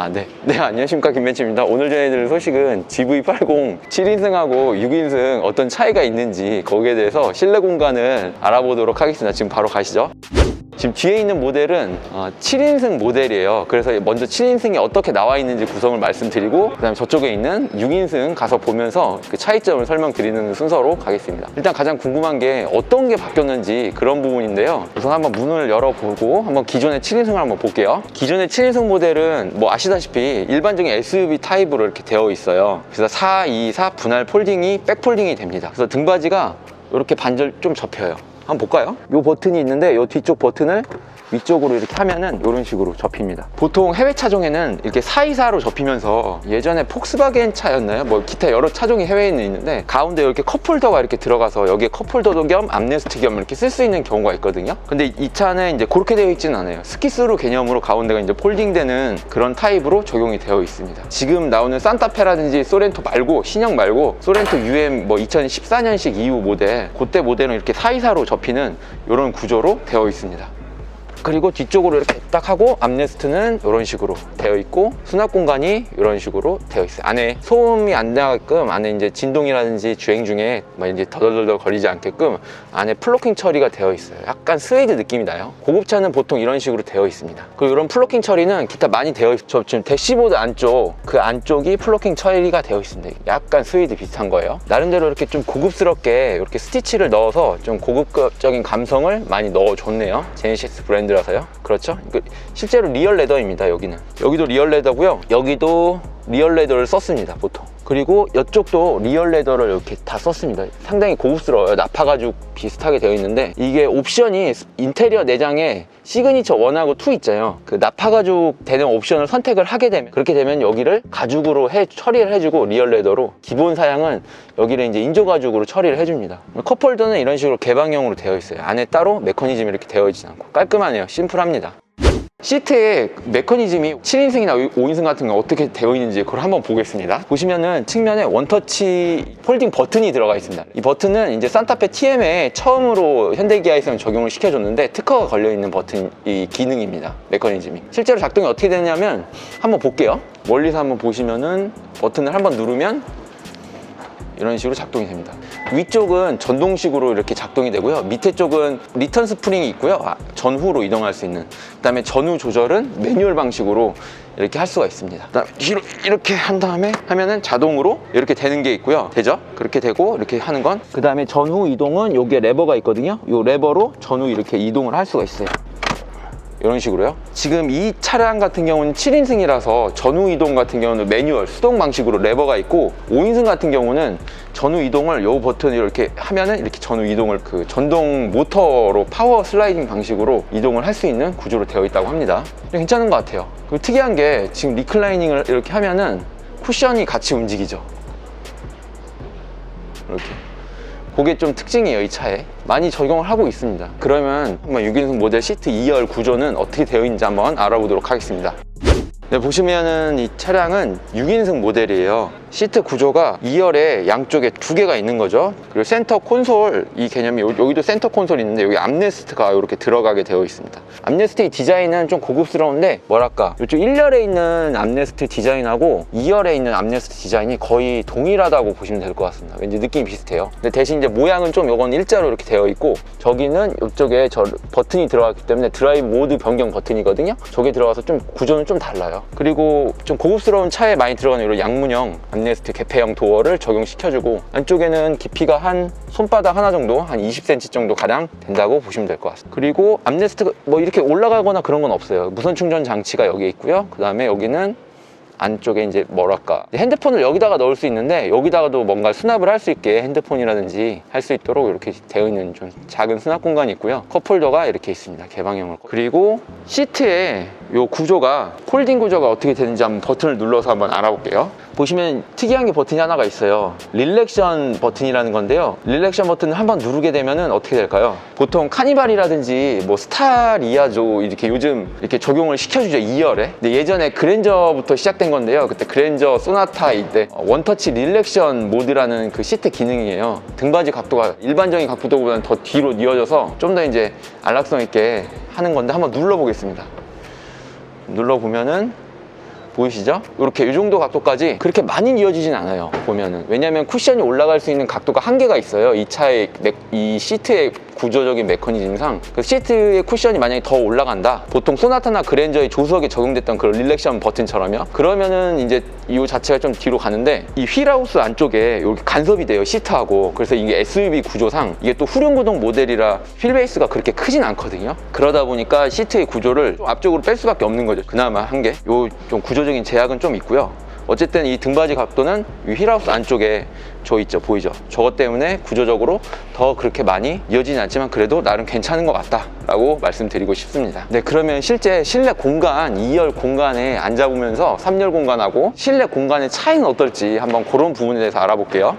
네, 안녕하십니까. 김벤츠입니다. 오늘 전해드릴 소식은 GV80 7인승하고 6인승 어떤 차이가 있는지 거기에 대해서 실내 공간을 알아보도록 하겠습니다. 지금 바로 가시죠. 지금 뒤에 있는 모델은 7인승 모델이에요. 그래서 먼저 7인승이 어떻게 나와 있는지 구성을 말씀드리고, 그 다음에 저쪽에 있는 6인승 가서 보면서 그 차이점을 설명드리는 순서로 가겠습니다. 일단 가장 궁금한 게 어떤 게 바뀌었는지 그런 부분인데요. 우선 한번 문을 열어보고 한번 기존의 7인승을 한번 볼게요. 기존의 7인승 모델은 뭐 아시다시피 일반적인 SUV 타입으로 이렇게 되어 있어요. 그래서 4, 2, 4 분할 폴딩이 백폴딩이 됩니다. 그래서 등받이가 이렇게 반절 좀 접혀요. 한번 볼까요? 이 버튼이 있는데 이 뒤쪽 버튼을 위쪽으로 이렇게 하면은 이런 식으로 접힙니다. 보통 해외 차종에는 이렇게 424로 접히면서 예전에 폭스바겐 차였나요? 뭐 기타 여러 차종이 해외에는 있는데 가운데 이렇게 컵홀더가 이렇게 들어가서 여기에 컵홀더도 겸 암레스트 겸 이렇게 쓸 수 있는 경우가 있거든요. 근데 이 차는 이제 그렇게 되어 있지는 않아요. 스키스루 개념으로 가운데가 이제 폴딩되는 그런 타입으로 적용이 되어 있습니다. 지금 나오는 산타페라든지 소렌토 말고, 신형 말고 소렌토 UM 뭐 2014년식 이후 모델, 그때 모델은 이렇게 424로 접히는 이런 구조로 되어 있습니다. 그리고 뒤쪽으로 이렇게 딱 하고 암레스트는 이런 식으로 되어 있고, 수납 공간이 이런 식으로 되어 있어요. 안에 소음이 안 나게끔, 안에 이제 진동이라든지 주행 중에 막 이제 더덜덜 거리지 않게끔 안에 플로킹 처리가 되어 있어요. 약간 스웨이드 느낌이 나요. 고급차는 보통 이런 식으로 되어 있습니다. 그리고 이런 플로킹 처리는 기타 많이 되어 있죠. 지금 대시보드 안쪽, 그 안쪽이 플로킹 처리가 되어 있습니다. 약간 스웨이드 비슷한 거예요. 나름대로 이렇게 좀 고급스럽게 이렇게 스티치를 넣어서 좀 고급적인 감성을 많이 넣어줬네요. 제네시스 브랜드라서요. 그렇죠? 실제로 리얼 레더입니다. 여기도 리얼 레더고요. 여기도 리얼 레더를 썼습니다. 보통. 그리고 이쪽도 리얼 레더를 이렇게 다 썼습니다. 상당히 고급스러워요. 나파 가죽 비슷하게 되어 있는데, 이게 옵션이 인테리어 내장에 시그니처 1하고 2 있잖아요. 그 나파 가죽 되는 옵션을 선택을 하게 되면, 그렇게 되면 여기를 가죽으로 처리를 해주고, 리얼 레더로 기본 사양은 여기를 이제 인조 가죽으로 처리를 해줍니다. 컵홀더는 이런 식으로 개방형으로 되어 있어요. 안에 따로 메커니즘이 이렇게 되어 있지 않고 깔끔하네요. 심플합니다. 시트의 메커니즘이 7인승이나 5인승 같은 거 어떻게 되어 있는지 그걸 한번 보겠습니다. 보시면은 측면에 원터치 폴딩 버튼이 들어가 있습니다. 이 버튼은 이제 산타페 TM에 처음으로 현대기아에서는 적용을 시켜줬는데, 특허가 걸려있는 버튼, 이 기능입니다. 메커니즘이 실제로 작동이 어떻게 되냐면 한번 볼게요. 멀리서 한번 보시면은 버튼을 한번 누르면 이런 식으로 작동이 됩니다. 위쪽은 전동식으로 이렇게 작동이 되고요. 밑에 쪽은 리턴 스프링이 있고요. 전후로 이동할 수 있는. 그 다음에 전후 조절은 매뉴얼 방식으로 이렇게 할 수가 있습니다. 그다음에 이렇게 한 다음에 하면은 자동으로 이렇게 되는 게 있고요. 되죠? 그렇게 되고 이렇게 하는 건. 그 다음에 전후 이동은 여기에 레버가 있거든요. 이 레버로 전후 이렇게 이동을 할 수가 있어요. 이런 식으로요. 지금 이 차량 같은 경우는 7인승이라서 전후 이동 같은 경우는 매뉴얼 수동 방식으로 레버가 있고, 5인승 같은 경우는 전후 이동을 요 버튼을 이렇게 하면은 이렇게 전후 이동을 그 전동 모터로 파워 슬라이딩 방식으로 이동을 할 수 있는 구조로 되어 있다고 합니다. 괜찮은 것 같아요. 그리고 특이한 게 지금 리클라이닝을 이렇게 하면은 쿠션이 같이 움직이죠. 이렇게. 그게 좀 특징이에요. 이 차에 많이 적용을 하고 있습니다. 그러면 한번 6인승 모델 시트 2열 구조는 어떻게 되어 있는지 한번 알아보도록 하겠습니다. 네, 보시면은 이 차량은 6인승 모델이에요. 시트 구조가 2열에 양쪽에 2개가 있는 거죠. 그리고 센터 콘솔, 이 개념이 여기도 센터 콘솔이 있는데 여기 암레스트가 이렇게 들어가게 되어 있습니다. 암레스트의 디자인은 좀 고급스러운데, 뭐랄까, 이쪽 1열에 있는 암레스트 디자인하고 2열에 있는 암레스트 디자인이 거의 동일하다고 보시면 될 것 같습니다. 왠지 느낌이 비슷해요. 근데 대신 이제 모양은 좀 요건 일자로 이렇게 되어 있고, 저기는 이쪽에 버튼이 들어갔기 때문에 드라이브 모드 변경 버튼이거든요. 저게 들어가서 좀 구조는 좀 달라요. 그리고 좀 고급스러운 차에 많이 들어가는 이런 양문형 암레스트 개폐형 도어를 적용시켜주고, 안쪽에는 깊이가 한 손바닥 하나 정도, 한 20cm 정도 가량 된다고 보시면 될 것 같습니다. 그리고 암레스트가 뭐 이렇게 올라가거나 그런 건 없어요. 무선 충전 장치가 여기에 있고요. 그 다음에 여기는 안쪽에 이제 뭐랄까, 핸드폰을 여기다가 넣을 수 있는데, 여기다가도 뭔가 수납을 할 수 있게 핸드폰이라든지 할 수 있도록 이렇게 되어 있는 좀 작은 수납 공간이 있고요. 컵홀더가 이렇게 있습니다. 개방형으로. 그리고 시트의 요 구조가, 폴딩 구조가 어떻게 되는지 한번 버튼을 눌러서 한번 알아볼게요. 보시면 특이한 게 버튼이 하나가 있어요. 릴렉션 버튼이라는 건데요. 릴렉션 버튼을 한번 누르게 되면은 어떻게 될까요? 보통 카니발이라든지 뭐 스타리아조 이렇게 요즘 이렇게 적용을 시켜주죠, 2열에. 근데 예전에 그랜저부터 시작된 건데요. 그때 그랜저 소나타 이때 원터치 릴렉션 모드라는 그 시트 기능이에요. 등받이 각도가 일반적인 각도보다는 더 뒤로 뉘어져서 좀 더 이제 안락성 있게 하는 건데, 한번 눌러보겠습니다. 눌러보면은 보이시죠? 이렇게 이 정도 각도까지 그렇게 많이 이어지진 않아요, 보면은. 왜냐면 쿠션이 올라갈 수 있는 각도가 한계가 있어요. 이 차의 이 시트의 구조적인 메커니즘상. 그 시트의 쿠션이 만약에 더 올라간다, 보통 소나타나 그랜저의 조수석에 적용됐던 그런 릴렉션 버튼처럼요, 그러면은 이제 이 자체가 좀 뒤로 가는데, 이 휠하우스 안쪽에 이렇게 간섭이 돼요, 시트하고. 그래서 이게 SUV 구조상 이게 또 후륜구동 모델이라 휠 베이스가 그렇게 크진 않거든요. 그러다 보니까 시트의 구조를 좀 앞쪽으로 뺄 수밖에 없는 거죠. 그나마 한 개. 요 좀 구조적인 제약은 좀 있고요. 어쨌든 이 등받이 각도는 이 휠하우스 안쪽에 저 있죠, 보이죠? 저것 때문에 구조적으로 더 그렇게 많이 이어지진 않지만 그래도 나름 괜찮은 것 같다 라고 말씀드리고 싶습니다. 네, 그러면 실제 실내 공간, 2열 공간에 앉아보면서 3열 공간하고 실내 공간의 차이는 어떨지 한번 그런 부분에 대해서 알아볼게요.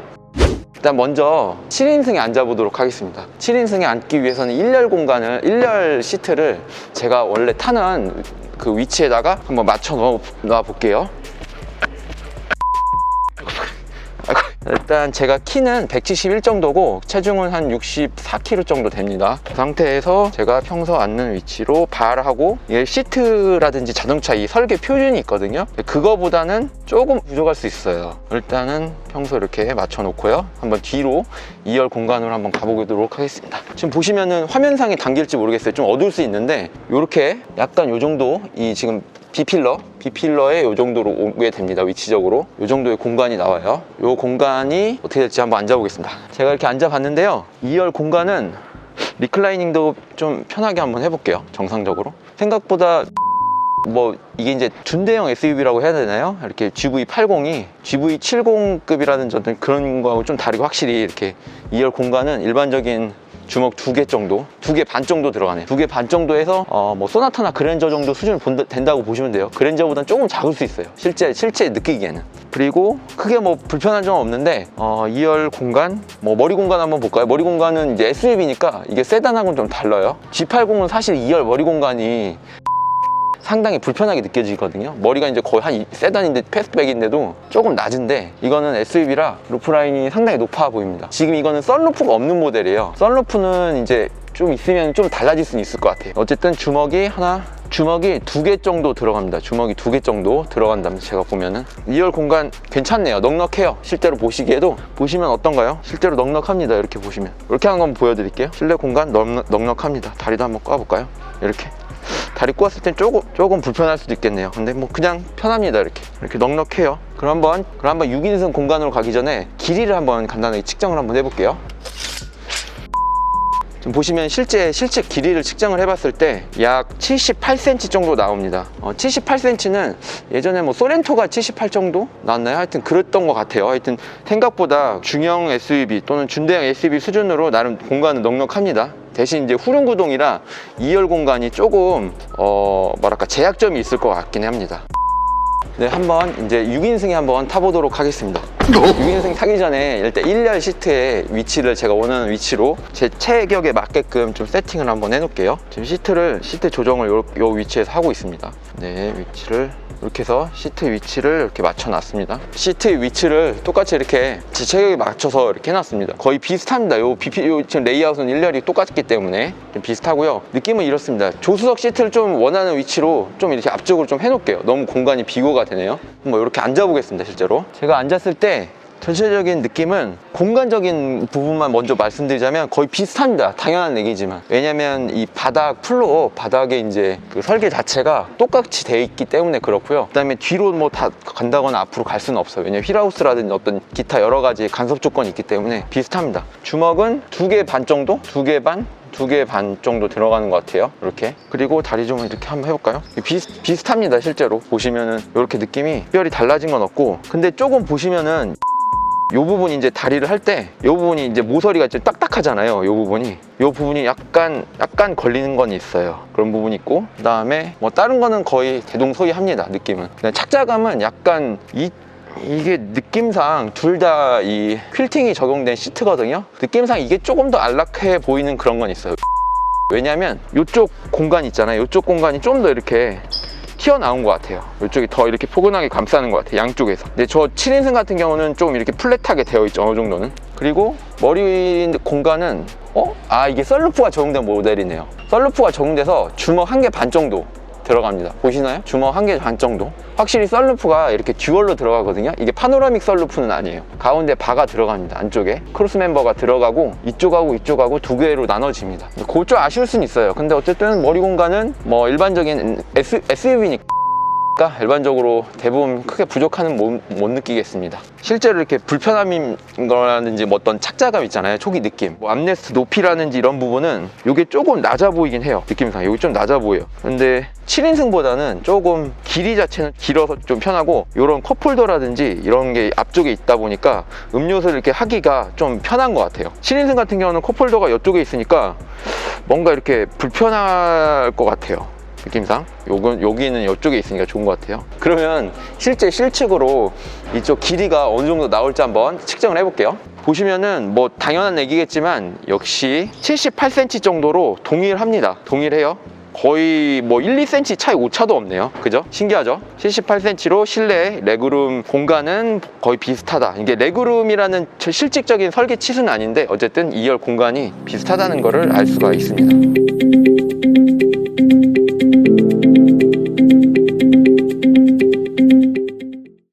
일단 먼저 7인승에 앉아보도록 하겠습니다. 7인승에 앉기 위해서는 1열 시트를 제가 원래 타는 그 위치에다가 한번 맞춰 놓아 볼게요. 일단 제가 키는 171 정도고 체중은 한 64kg 정도 됩니다. 그 상태에서 제가 평소 앉는 위치로 발하고, 이게 시트라든지 자동차 이 설계 표준이 있거든요. 그거보다는 조금 부족할 수 있어요. 일단은 평소 이렇게 맞춰 놓고요, 한번 뒤로 2열 공간으로 한번 가보도록 하겠습니다. 지금 보시면은 화면상에 담길지 모르겠어요. 좀 어두울 수 있는데 이렇게 약간 요 정도, 이 지금 B필러에 요 정도로 오게 됩니다. 위치적으로 요 정도의 공간이 나와요. 요 공간이 어떻게 될지 한번 앉아보겠습니다. 제가 이렇게 앉아봤는데요, 2열 공간은 리클라이닝도 좀 편하게 한번 해볼게요. 정상적으로. 생각보다 뭐 이게 이제 준대형 SUV라고 해야 되나요? 이렇게 GV80이 GV70급이라든지 어떤 그런 거하고 좀 다르게 확실히 이렇게 2열 공간은 일반적인 주먹 2개 정도, 2개 반 정도 들어가네요. 2개 반 정도에서 뭐 소나타나 그랜저 정도 수준을 된다고 보시면 돼요. 그랜저보다는 조금 작을 수 있어요, 실제 느끼기에는. 그리고 크게 뭐 불편한 점은 없는데 2열 공간, 뭐 머리 공간 한번 볼까요? 머리 공간은 이제 SUV니까 이게 세단하고는 좀 달라요. G80은 사실 2열 머리 공간이 상당히 불편하게 느껴지거든요. 머리가 이제 거의 한 세단인데 패스트백인데도 조금 낮은데, 이거는 SUV라 루프라인이 상당히 높아 보입니다. 지금 이거는 썬루프가 없는 모델이에요. 썬루프는 이제 좀 있으면 좀 달라질 수는 있을 것 같아요. 어쨌든 주먹이 2개 정도 들어갑니다. 주먹이 2개 정도 들어간다면 제가 보면은 2열 공간 괜찮네요. 넉넉해요. 실제로 보시기에도 보시면 어떤가요? 실제로 넉넉합니다. 이렇게 보시면, 이렇게 한 번 보여드릴게요. 실내 공간 넉넉합니다. 다리도 한번 꽈볼까요? 이렇게 다리 꼬았을 땐 조금 불편할 수도 있겠네요. 근데 뭐 그냥 편합니다. 이렇게 넉넉해요. 그럼 한번 6인승 공간으로 가기 전에 길이를 한번 간단하게 측정을 한번 해볼게요. 지금 보시면 실제 길이를 측정을 해봤을 때 약 78cm 정도 나옵니다. 78cm는 예전에 뭐 소렌토가 78 정도 나왔나요? 하여튼 그랬던 것 같아요. 하여튼 생각보다 중형 SUV 또는 준대형 SUV 수준으로 나름 공간은 넉넉합니다. 대신 이제 후륜구동이라 2열 공간이 조금 뭐랄까 제약점이 있을 것 같긴 합니다. 네, 한번 이제 6인승에 한번 타보도록 하겠습니다. 6인승 타기 전에 일단 1열 시트의 위치를 제가 원하는 위치로 제 체격에 맞게끔 좀 세팅을 한번 해놓을게요. 지금 시트 조정을 요 위치에서 하고 있습니다. 네, 위치를 이렇게 해서 시트 위치를 이렇게 맞춰놨습니다. 시트 위치를 똑같이 이렇게 제 체격에 맞춰서 이렇게 해놨습니다. 거의 비슷합니다. 요 지금 레이아웃은 1열이 똑같기 때문에 좀 비슷하고요. 느낌은 이렇습니다. 조수석 시트를 좀 원하는 위치로 좀 이렇게 앞쪽으로 좀 해놓을게요. 너무 공간이 비고가 되네요. 한번 이렇게 앉아보겠습니다. 실제로 제가 앉았을 때 전체적인 느낌은, 공간적인 부분만 먼저 말씀드리자면 거의 비슷합니다. 당연한 얘기지만. 왜냐면 이 바닥에 이제 그 설계 자체가 똑같이 돼 있기 때문에 그렇고요. 그 다음에 뒤로 뭐 다 간다거나 앞으로 갈 수는 없어요. 왜냐면 휠하우스라든지 어떤 기타 여러 가지 간섭 조건이 있기 때문에 비슷합니다. 주먹은 2개 반 정도? 2개 반 정도 들어가는 것 같아요. 이렇게. 그리고 다리 좀 이렇게 한번 해볼까요? 비슷합니다. 실제로 보시면은 이렇게 느낌이 특별히 달라진 건 없고, 근데 조금 보시면은 요 부분이 이제 다리를 할 때 요 부분이 이제 모서리가 좀 딱딱하잖아요. 요 부분이 약간 걸리는 건 있어요. 그런 부분이 있고, 그 다음에 뭐 다른 거는 거의 대동소이합니다. 느낌은. 근데 착자감은 약간 이게 느낌상 둘 다 이 퀼팅이 적용된 시트거든요. 느낌상 이게 조금 더 안락해 보이는 그런 건 있어요. 왜냐면 이쪽 공간 있잖아요. 이쪽 공간이 좀 더 이렇게 튀어나온 것 같아요. 이쪽이 더 이렇게 포근하게 감싸는 것 같아요. 양쪽에서. 근데 저 7인승 같은 경우는 좀 이렇게 플랫하게 되어 있죠. 어느 정도는. 그리고 머리 공간은 이게 썬루프가 적용된 모델이네요. 썬루프가 적용돼서 주먹 1개 반 정도 들어갑니다. 보시나요? 주먹 1개 반 정도. 확실히 썬루프가 이렇게 듀얼로 들어가거든요. 이게 파노라믹 썬루프는 아니에요. 가운데 바가 들어갑니다. 안쪽에 크로스 멤버가 들어가고 이쪽하고 이쪽하고 두 개로 나눠집니다. 그거 좀 아쉬울 수는 있어요. 근데 어쨌든 머리 공간은 뭐 일반적인 SUV니까 일반적으로 대부분 크게 부족함은 못 느끼겠습니다. 실제로 이렇게 불편함이라든지 뭐 어떤 착자감 있잖아요. 초기 느낌. 뭐 암레스트 높이라든지 이런 부분은 이게 조금 낮아 보이긴 해요. 느낌상 여기 좀 낮아 보여요. 근데 7인승보다는 조금 길이 자체는 길어서 좀 편하고 이런 컵홀더라든지 이런 게 앞쪽에 있다 보니까 음료수를 이렇게 하기가 좀 편한 것 같아요. 7인승 같은 경우는 컵홀더가 이쪽에 있으니까 뭔가 이렇게 불편할 것 같아요. 느낌상 여기는 이쪽에 있으니까 좋은 것 같아요. 그러면 실제 실측으로 이쪽 길이가 어느 정도 나올지 한번 측정을 해볼게요. 보시면은 뭐 당연한 얘기겠지만 역시 78cm 정도로 동일합니다. 동일해요. 거의 뭐 1, 2cm 차이 오차도 없네요. 그죠? 신기하죠? 78cm로 실내 레그룸 공간은 거의 비슷하다. 이게 레그룸이라는 실질적인 설계 치수는 아닌데 어쨌든 2열 공간이 비슷하다는 것을 알 수가 있습니다.